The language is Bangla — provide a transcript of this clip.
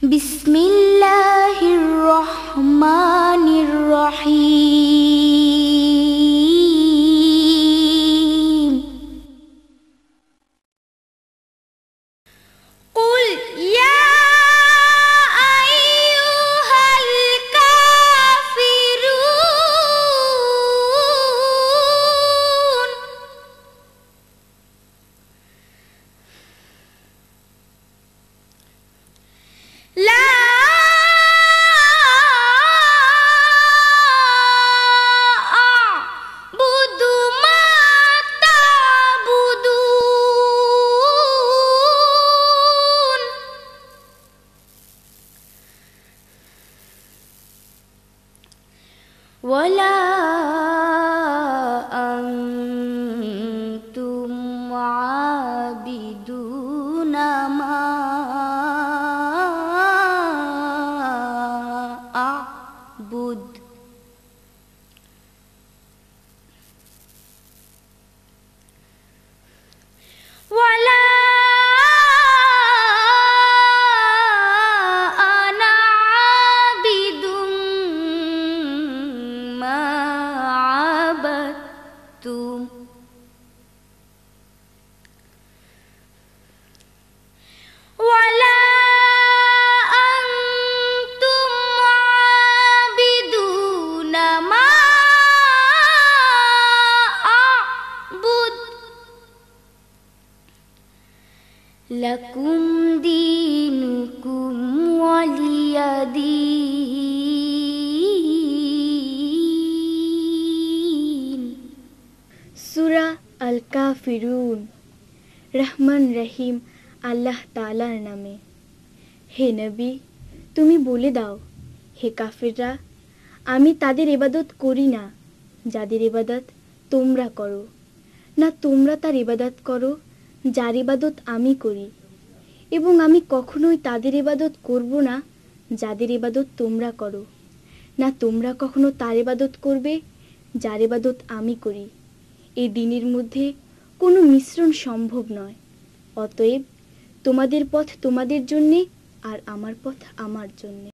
বিসমিল্লাহির রহমানির রহিম। কুল ইয়া আইয়ুহাল কাফিরুন। লা আ'বুদু মা তা'বুদুন। ওয়ালা আনতুম আবিদুনা মা আ'বুদ। ওয়ালা আনা আবিদুম মা আবাদতুম। ওয়ালা আনতুম আবিদুনা মা আ'বুদ। লাকুম দীনুকুম ওয়ালিয়া দীন। সূরা আল কাফিরুন। রহমান রহিম আল্লাহ তাআলার নামে। হে নবী, তুমি বলে দাও, হে কাফিররা, আমি তাদের ইবাদত করি না যাদের ইবাদত তোমরা করো, না তোমরা তার ইবাদত করো যার ইবাদত আমি করি, এবং আমি কখনোই তাদের ইবাদত করব না যাদের ইবাদত তোমরা করো, না তোমরা কখনো তার ইবাদত করবে যার ইবাদত আমি করি। এই দিনের মধ্যে কোনো মিশ্রণ সম্ভব নয়। অতএব তোমাদের পথ তোমাদের জন্যে আর আমার পথ আমার জন্যে।